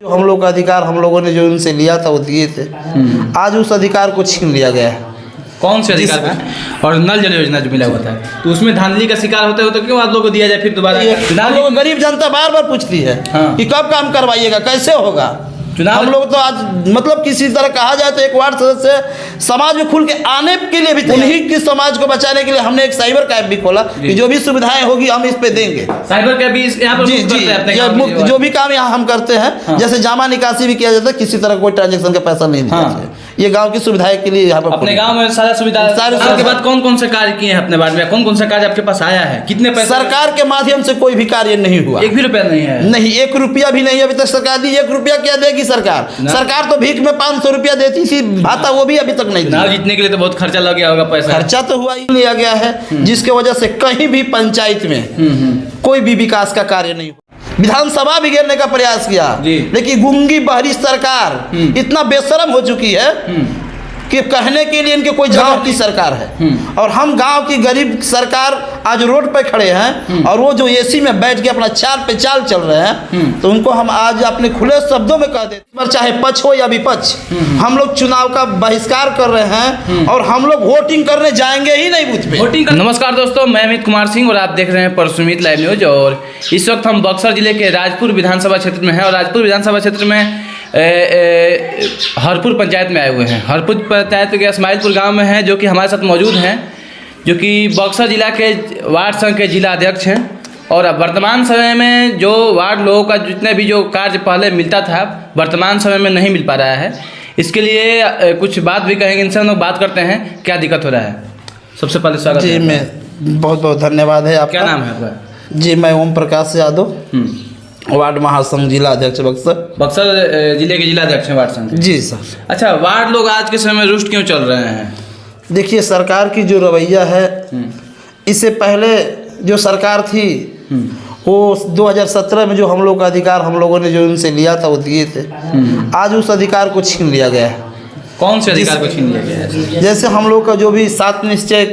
जो हम लोग का अधिकार हम लोगों ने जो उनसे लिया था वो दिए थे। आज उस अधिकार को छीन लिया गया है। कौन से अधिकार का? और नल जल योजना जो मिला हुआ था तो उसमें धांधली का शिकार होते हो तो क्यों आप लोगों को दिया जाए फिर दोबारा? हम लोग गरीब जनता बार बार पूछती है कि कब काम करवाइएगा, कैसे होगा। चुनाव हम लोग तो आज मतलब किसी तरह कहा जाए तो एक वार्ड सदस्य समाज में खुल के आने के लिए भी उन्हीं की समाज को बचाने के लिए हमने एक साइबर कैफ भी खोला कि जो भी सुविधाएं होगी हम इस पे देंगे। साइबर कैफ भी यहाँ पर जी जी मुफ्त जो भी काम यहाँ हम करते हैं जैसे जामा निकासी भी किया जाता है, किसी तरह कोई ट्रांजेक्शन का पैसा नहीं दिया जाए। ये गांव की सुविधाएं के लिए यहाँ पर अपने गांव में सारा सुविधा। उसके बाद कौन कौन से कार्य किए हैं अपने वार्ड में? कौन कौन सा कार्य आपके पास आया है? कितने पैसे? सरकार के माध्यम से कोई भी कार्य नहीं हुआ। एक भी रुपया नहीं है? नहीं, 1 रुपया भी नहीं अभी तक सरकार दी। 1 रुपया क्या देगी सरकार? सरकार तो भीख में 500 रुपया देती थी भाता, वो भी अभी तक नहीं चुनाव जीतने के लिए तो बहुत खर्चा लग गया होगा। पैसा खर्चा तो हुआ ही लिया गया है जिसके वजह से कहीं भी पंचायत में कोई भी विकास का कार्य नहीं हुआ। विधानसभा भी घेरने का प्रयास किया लेकिन गूंगी बहरी सरकार इतना बेशरम हो चुकी है कि कहने के लिए इनके कोई जवाब की सरकार है। और हम गांव की गरीब सरकार आज रोड पे खड़े हैं और वो जो एसी में बैठ के अपना चाल पे चाल चल रहे हैं तो उनको हम आज अपने खुले शब्दों में कह देते हैं, चाहे पक्ष हो या विपक्ष, हम लोग चुनाव का बहिष्कार कर रहे हैं और हम लोग वोटिंग करने जाएंगे ही नहीं बूथ पे। नमस्कार दोस्तों, मैं अमित कुमार सिंह और आप देख रहे हैं परसुमित लाइव न्यूज। और इस वक्त हम बक्सर जिले के राजपुर विधानसभा क्षेत्र में हैं और राजपुर विधानसभा क्षेत्र में हरपुर पंचायत में आए हुए हैं। हरपुर पंचायत के इस्माइलपुर गांव में हैं जो कि हमारे साथ मौजूद हैं, जो कि बक्सर जिला के वार्ड संघ के जिला अध्यक्ष हैं। और अब वर्तमान समय में जो वार्ड लोगों का जितने भी जो कार्य पहले मिलता था वर्तमान समय में नहीं मिल पा रहा है। इसके लिए कुछ बात भी कहेंगे, इनसे हम लोग बात करते हैं क्या दिक्कत हो रहा है। सबसे पहले स्वागत जी, मैं बहुत बहुत धन्यवाद है आपका। क्या नाम है आपका? जी, मैं ओम प्रकाश यादव, वार्ड महासंघ जिला अध्यक्ष बक्सर जिले के जिला अध्यक्ष हैं वार्ड संघ। जी सर। अच्छा, वार्ड लोग आज के समय में रुष्ट क्यों चल रहे हैं? देखिए, सरकार की जो रवैया है, इससे पहले जो सरकार थी वो 2017 में जो हम लोग का अधिकार हम लोगों ने जो उनसे लिया था वो दिए थे। आज उस अधिकार को छीन लिया गया है। कौन से अधिकार को छीन लिया गया है? जैसे हम लोग का जो भी 7 निश्चय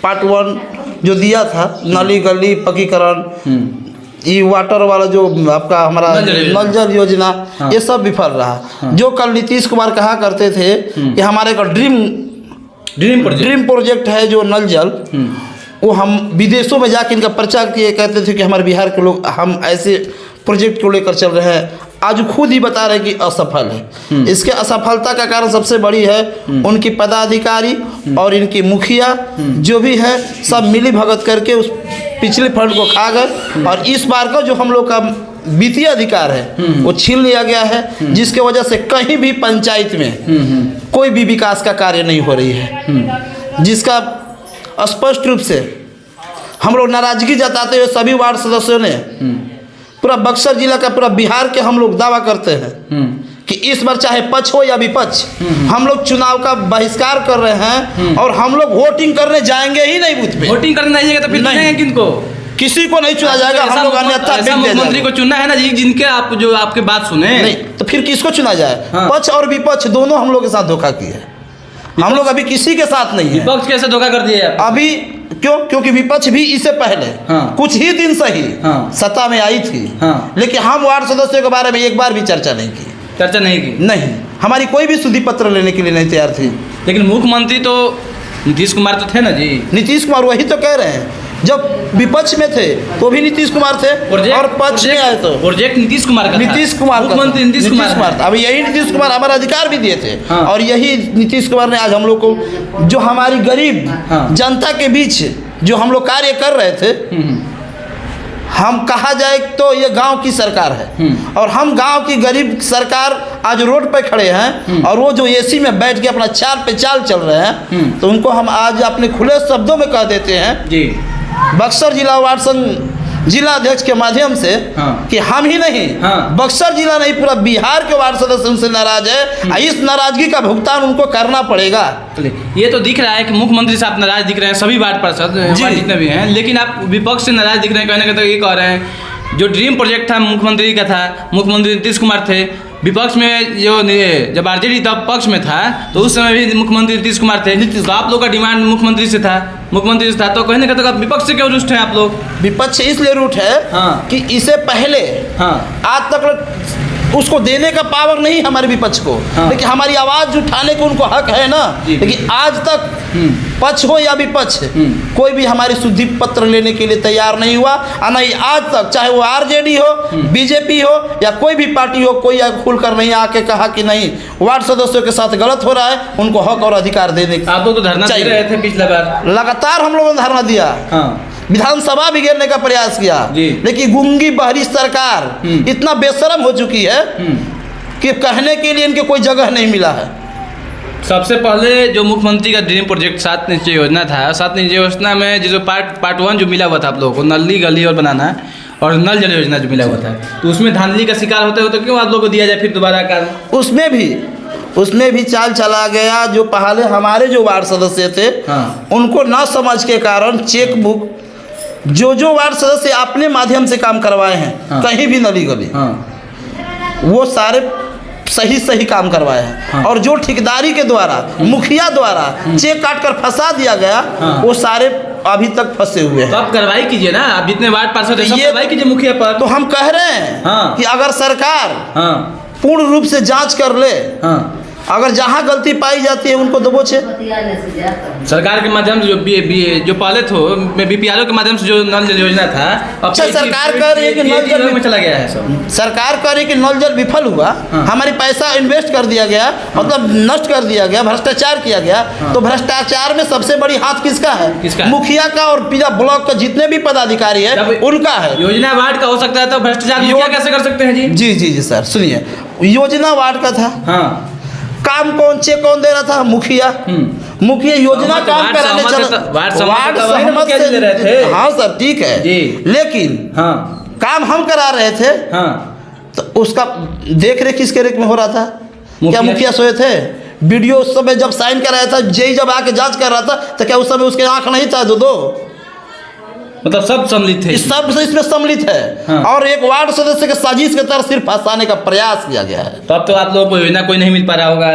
पार्ट 1 जो दिया था, नाली गली पक्कीकरण, ये वाटर वाला जो आपका हमारा नल जल योजना, ये सब विफल रहा। जो कल नीतीश कुमार कहा करते थे कि हमारे का ड्रीम प्रोजेक्ट है जो नल जल, वो हम विदेशों में जाके इनका प्रचार किए, कहते थे कि हमारे बिहार के लोग हम ऐसे प्रोजेक्ट को लेकर चल रहे हैं। आज खुद ही बता रहे कि असफल है। इसके असफलता का कारण सबसे बड़ी है उनकी पदाधिकारी और इनकी मुखिया जो भी है, सब मिली भगत करके उस पिछले फंड को खा गए और इस बार का जो हम लोग का वित्तीय अधिकार है वो छीन लिया गया है, जिसके वजह से कहीं भी पंचायत में कोई भी विकास का कार्य नहीं हो रही है, जिसका स्पष्ट रूप से हम लोग नाराजगी जताते हुए सभी वार्ड सदस्यों ने पूरा बक्सर जिला का पूरा बिहार के हम लोग दावा करते हैं कि इस बार चाहे पक्ष हो या विपक्ष, हम लोग चुनाव का बहिष्कार कर रहे हैं और हम लोग वोटिंग करने जाएंगे ही नहीं बूथ पे। वोटिंग करने नहीं जाएगा तो फिर चुनेंगे किनको? किसी को नहीं चुना जाएगा। हम लोग अन्यथा मुख्यमंत्री को चुनना है ना जी, जिनके आप जो आपके बात सुने। नहीं तो फिर किसको चुना जाए? पक्ष और विपक्ष दोनों हम लोग के साथ धोखा किए हैं। हम लोग अभी किसी के साथ नहीं है। विपक्ष कैसे धोखा कर दिए अभी? क्योंकि विपक्ष भी इससे पहले कुछ ही दिन से ही सत्ता में आई थी, लेकिन हम वार्ड सदस्यों के बारे में एक बार भी चर्चा नहीं की। नहीं, हमारी कोई भी शुद्धि पत्र लेने के लिए नहीं तैयार थी। लेकिन मुख्यमंत्री तो नीतीश कुमार तो थे ना जी। नीतीश कुमार, वही तो कह रहे हैं, जब विपक्ष में थे तो भी नीतीश कुमार थे और पक्ष में आए तो प्रोजेक्ट नीतीश कुमार का, नीतीश कुमार मुख्यमंत्री नीतीश कुमार था। अब यही नीतीश कुमार हमारा अधिकार भी दिए थे और यही नीतीश कुमार ने आज हम लोग को जो हमारी गरीब जनता के बीच जो हम लोग कार्य कर रहे थे, हम कहा जाए तो ये गांव की सरकार है और हम गांव की गरीब सरकार आज रोड पे खड़े हैं और वो जो एसी में बैठ के अपना चाल पे चाल चल रहे हैं तो उनको हम आज अपने खुले शब्दों में कह देते हैं जी, बक्सर जिला वार्ड संघ जिला अध्यक्ष के माध्यम से कि हम ही नहीं, बक्सर जिला नहीं पूरा बिहार के वार्ड सदस्य उनसे नाराज है। इस नाराजगी का भुगतान उनको करना पड़ेगा। ये तो दिख रहा है कि मुख्यमंत्री साहब नाराज दिख रहे हैं, सभी वार्ड पार्षद जितने भी हैं, लेकिन आप विपक्ष से नाराज दिख रहे हैं। कहने का तो ये कह रहे हैं जो ड्रीम प्रोजेक्ट था मुख्यमंत्री का था, मुख्यमंत्री नीतीश कुमार थे, विपक्ष में जो जब आरजेडी तब पक्ष में था तो उस समय भी मुख्यमंत्री नीतीश कुमार थे। तो आप लोग का डिमांड मुख्यमंत्री से था, तो कहने का तो विपक्ष से क्यों रुष्ट हैं आप लोग? विपक्ष इसलिए रूठ है कि इससे पहले आज तक उसको देने का पावर नहीं हमारे विपक्ष को, लेकिन हमारी आवाज़ उठाने को उनको हक है ना। लेकिन आज तक पक्ष हो या विपक्ष कोई भी हमारी शुद्धि पत्र लेने के लिए तैयार नहीं हुआ, और नहीं आज तक, चाहे वो आरजेडी हो, बीजेपी हो या कोई भी पार्टी हो, कोई खुलकर नहीं आके कहा कि नहीं वार्ड सदस्यों के साथ गलत हो रहा है, उनको हक और अधिकार देने की। आप लोग तो धरना दे रहे थे पिछला बार, लगातार हम लोगों ने धरना दिया, विधानसभा भी घेरने का प्रयास किया, लेकिन गूंगी बहरी सरकार इतना बेशरम हो चुकी है कि कहने के लिए इनके कोई जगह नहीं मिला है। सबसे पहले जो मुख्यमंत्री का ड्रीम प्रोजेक्ट 7 निश्चय योजना था, 7 निश्चय योजना में जो पार्ट 1 जो मिला हुआ था आप लोगों को, नली गली और बनाना और नल जल योजना जो मिला हुआ था, तो उसमें धांधली का शिकार होते होते क्यों आप लोगों को दिया जाए फिर दोबारा काम? उसमें भी चाल चला गया। जो पहले हमारे जो वार्ड सदस्य थे उनको ना समझ के कारण चेक बुक जो वार्ड सदस्य अपने माध्यम से काम करवाए हैं कहीं भी नली गली वो सारे सही काम करवाए हैं, और जो ठेकेदारी के द्वारा मुखिया द्वारा चेक काट कर फंसा दिया गया वो सारे अभी तक फंसे हुए हैं। तो आप कार्रवाई कीजिए ना, आप जितने वार्ड पार्षद हैं सब कार्रवाई कीजिए मुखिया पर। तो हम कह रहे हैं कि अगर सरकार पूर्ण रूप से जांच कर ले, अगर जहाँ गलती पाई जाती है उनको दबोचे। सरकार के माध्यम से जो पहले बीपीआरओ के माध्यम से जो नल जल योजना था, अच्छा सरकार कह रही है कि नल जल में चला गया है सब। सरकार कह रही है कि नल जल विफल हुआ, हमारी पैसा इन्वेस्ट कर दिया गया, मतलब नष्ट कर दिया गया, भ्रष्टाचार किया गया। तो भ्रष्टाचार में सबसे बड़ी हाथ किसका है? मुखिया का और पूरा ब्लॉक का जितने भी पदाधिकारी है उनका है। योजना वार्ड का हो सकता है तो भ्रष्टाचार मुखिया कैसे कर सकते हैं जी? जी सर सुनिए, योजना वार्ड का था, काम कौन दे रहा था? मुखिया योजना काम कराने चला, वार्ड सहमत से रहे थे। हाँ सर ठीक है, लेकिन काम हम करा रहे थे तो उसका देख रेख किसके रेख में हो रहा था? क्या मुखिया सोए थे? वीडियो उस समय जब साइन कराया था, जेई जब आके जांच कर रहा था, तो क्या उस समय उसके आंख नहीं था? दो मतलब सब सम्मिलित थे, सब इसमें सम्मिलित है। और एक वार्ड सदस्य के साजिश के तरफ सिर्फ फंसाने का प्रयास किया गया है। तो अब तो आप लोगों को योजना कोई नहीं मिल पा रहा होगा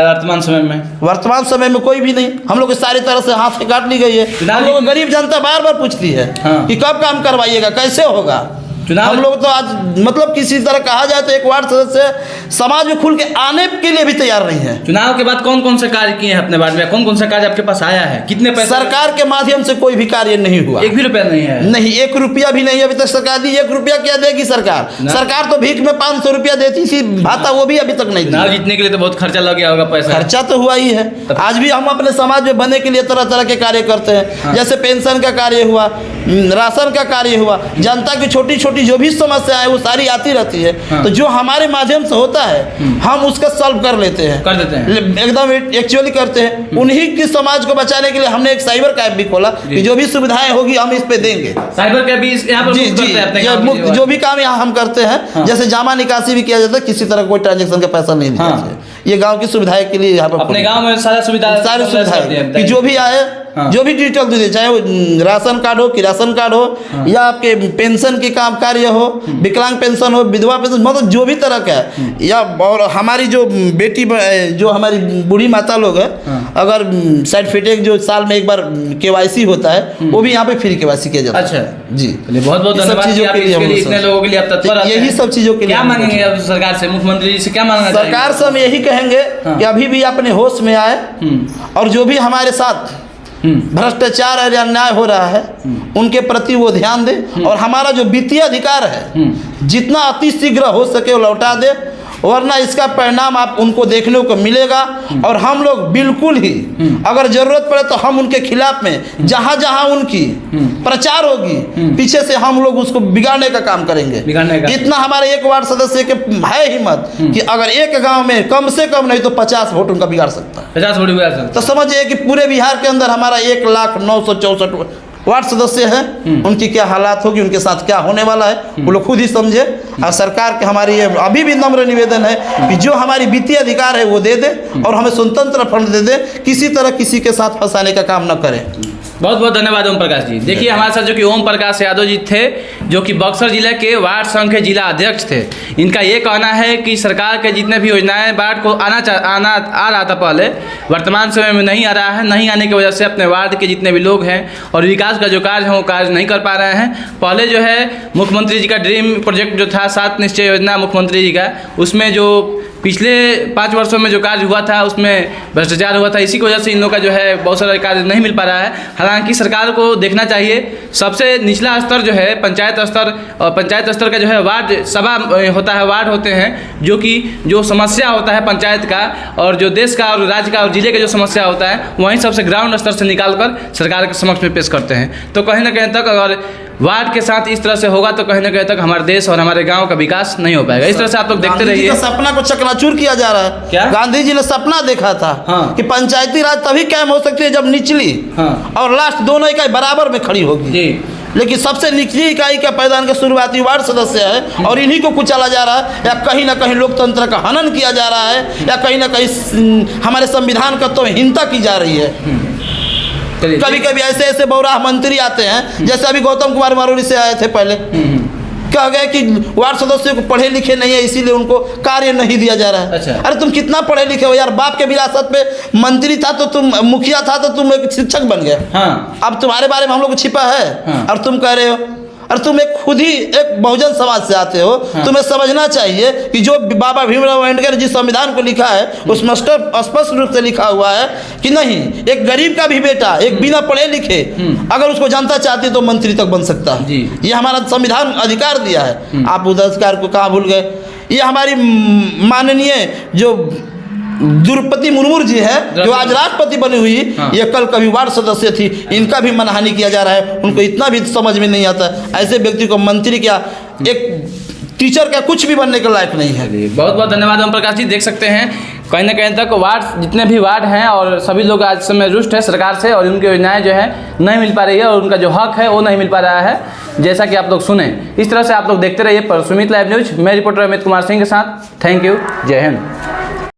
वर्तमान समय में कोई भी नहीं। हम लोग सारी तरह से हाथ से काट ली गई है। हम लोग गरीब जनता बार बार पूछती है कि कब काम करवाइएगा, कैसे होगा। हम लोग तो आज मतलब किसी तरह कहा जाए तो एक वार्ड सदस्य समाज में खुल के आने के लिए भी तैयार नहीं है। चुनाव के बाद कौन कौन से कार्य किए हैं अपने वार्ड में? कौन कौन सा कार्य आपके पास आया है? कितने पैसे? सरकार के माध्यम से कोई भी कार्य नहीं हुआ। 1 भी रुपया नहीं है? नहीं, 1 रुपया भी नहीं अभी तक सरकार दी। 1 रुपया क्या देगी सरकार? सरकार तो भीख में 500 रुपया देती थी भाता, वो भी अभी तक नहीं दी। जीतने के लिए तो बहुत खर्चा लग गया होगा पैसा। खर्चा तो हुआ ही है। आज भी हम अपने समाज में बनने के लिए तरह तरह के कार्य करते हैं। जैसे पेंशन का कार्य हुआ, राशन का कार्य हुआ, जनता की छोटी छोटी जो भी समस्या है वो सारी आती रहती है। तो जो हमारे माध्यम से होता है हम उसका सॉल्व कर लेते हैं, कर देते हैं, एकदम एक्चुअली करते हैं। उन्हीं की समाज को बचाने के लिए हमने एक साइबर कैफ भी खोला कि जो भी सुविधाएं होगी हम इस पे देंगे। साइबर कैफ भी यहाँ पर मुफ्त करते हैं मुफ्त जो भी काम यहाँ हम करते हैं। जैसे जामा निकासी भी किया जाता है, किसी तरह कोई ट्रांजेक्शन का पैसा नहीं दिया जाता है। ये गाँव की सुविधाएं के लिए यहाँ पर अपने गाँव में सारी सुविधाएं जो भी आए, जो भी डिजिटल दे, चाहे वो राशन कार्ड हो, किरासन कार्ड हो, या आपके पेंशन के काम कार्य हो, विकलांग पेंशन हो, विधवा पेंशन, मतलब जो भी तरह का है। या और हमारी जो बेटी जो हमारी बूढ़ी माता लोग है, अगर सर्टिफिकेट जो साल में एक बार केवाईसी होता है वो भी यहाँ पे फ्री केवाईसी किया जाता है। अच्छा जी, बहुत बहुत धन्यवाद चीजों के लिए, इतने लोगों के लिए आप तत्पर हैं। यही सब चीजों के लिए क्या मांगेंगे अब सरकार से, मुख्यमंत्री जी से क्या मांगना चाहिए? सरकार से हम यही कहेंगे कि अभी भी अपने होश में आए और जो भी हमारे साथ भ्रष्टाचार और अन्याय हो रहा है उनके प्रति वो ध्यान दे, और हमारा जो वित्तीय अधिकार है जितना अति शीघ्र हो सके वो लौटा दे, वरना इसका परिणाम आप उनको देखने को मिलेगा। और हम लोग बिल्कुल ही अगर जरूरत पड़े तो हम उनके खिलाफ में जहाँ जहाँ उनकी प्रचार होगी पीछे से हम लोग उसको बिगाड़ने का काम करेंगे। इतना हमारे एक वार्ड सदस्य के है हिम्मत कि अगर एक गांव में कम से कम नहीं तो 50 वोट उनका बिगाड़ सकता है। 50 वोट बिगाड़ सकता है। तो समझिए कि पूरे बिहार के अंदर हमारा 1,09,64 वार्ड सदस्य हैं, उनकी क्या हालात होगी, उनके साथ क्या होने वाला है वो लोग खुद ही समझे। और सरकार के हमारी ये अभी भी नम्र निवेदन है कि जो हमारी वित्तीय अधिकार है वो दे दे और हमें स्वतंत्र फंड दे दे, किसी तरह किसी के साथ फंसाने का काम न करें। बहुत बहुत धन्यवाद ओम प्रकाश जी। देखिए हमारे साथ जो कि ओम प्रकाश यादव जी थे, जो कि बक्सर जिले के वार्ड संघ के जिला अध्यक्ष थे। इनका ये कहना है कि सरकार के जितने भी योजनाएं वार्ड को आ रहा था पहले, वर्तमान समय में नहीं आ रहा है। नहीं आने की वजह से अपने वार्ड के जितने भी लोग हैं और विकास का जो कार्य है वो कार्य नहीं कर पा रहे हैं। पहले जो है मुख्यमंत्री जी का ड्रीम प्रोजेक्ट जो था 7 निश्चय योजना मुख्यमंत्री जी का, उसमें जो पिछले 5 वर्षों में जो कार्य हुआ था उसमें भ्रष्टाचार हुआ था। इसी की वजह से इन लोगों का जो है बहुत सारा कार्य नहीं मिल पा रहा है। हालांकि सरकार को देखना चाहिए, सबसे निचला स्तर जो है पंचायत स्तर, और पंचायत स्तर का जो है वार्ड सभा होता है, वार्ड होते हैं, जो कि जो समस्या होता है पंचायत का और जो देश का और राज्य का और जिले का जो समस्या होता है वहीं सबसे ग्राउंड स्तर से निकाल कर सरकार के समक्ष में पेश करते हैं। तो कहीं ना कहीं तक अगर वार्ड के साथ इस तरह से होगा तो कहीं ना कहीं तक हमारे देश और हमारे गांव का विकास नहीं हो पाएगा। इस तरह से आप लोग देखते रहिए। सपना को चकनाचूर किया जा रहा है। क्या गांधी जी ने सपना देखा था कि पंचायती राज तभी कायम हो सकती है जब निचली और लास्ट दोनों इकाई बराबर में खड़ी होगी जी। लेकिन सबसे निचली इकाई का पैदान के शुरुआती वार्ड सदस्य है और इन्हीं को कुचला जा रहा है, या कहीं ना कहीं लोकतंत्र का हनन किया जा रहा है, या कहीं ना कहीं हमारे संविधान का तो हिंसा की जा रही है। कभी कभी ऐसे ऐसे बौराह मंत्री आते हैं, जैसे अभी गौतम कुमार मारोली से आए थे पहले, कह गए कि वार्ड सदस्यों को पढ़े लिखे नहीं है इसीलिए उनको कार्य नहीं दिया जा रहा है। अच्छा। अरे तुम कितना पढ़े लिखे हो यार, बाप के विरासत पे मंत्री था तो तुम, मुखिया था तो तुम एक शिक्षक बन गए। अब तुम्हारे बारे में हम लोग को छिपा है और तुम कह रहे हो। और तुम एक खुद ही एक बहुजन समाज से आते हो, तुम्हें समझना चाहिए कि जो बाबा भीमराव अम्बेडकर जिस संविधान को लिखा है उसमें स्पष्ट रूप से लिखा हुआ है कि नहीं, एक गरीब का भी बेटा एक बिना पढ़े लिखे अगर उसको जनता चाहती है तो मंत्री तक बन सकता है। ये हमारा संविधान अधिकार दिया है। आप उस अधिकार को कहाँ भूल गए। ये हमारी माननीय जो द्रौपदी मुर्मू जी है जो आज राष्ट्रपति बनी हुई, ये कल कभी वार्ड सदस्य थी, इनका भी मनहानि किया जा रहा है। उनको इतना भी समझ में नहीं आता, ऐसे व्यक्ति को मंत्री क्या एक टीचर का कुछ भी बनने के लायक नहीं है। बहुत बहुत धन्यवाद ओम प्रकाश जी। देख सकते हैं कहीं ना कहीं तक वार्ड जितने भी वार्ड हैं और सभी लोग आज समय रुष्ट है सरकार से और उनकी योजनाएं जो है नहीं मिल पा रही है और उनका जो हक है वो नहीं मिल पा रहा है, जैसा कि आप लोग सुने। इस तरह से आप लोग देखते रहिए पर सुमित लाइव न्यूज। मैं रिपोर्टर अमित कुमार सिंह के साथ। Thank you. जय हिंद।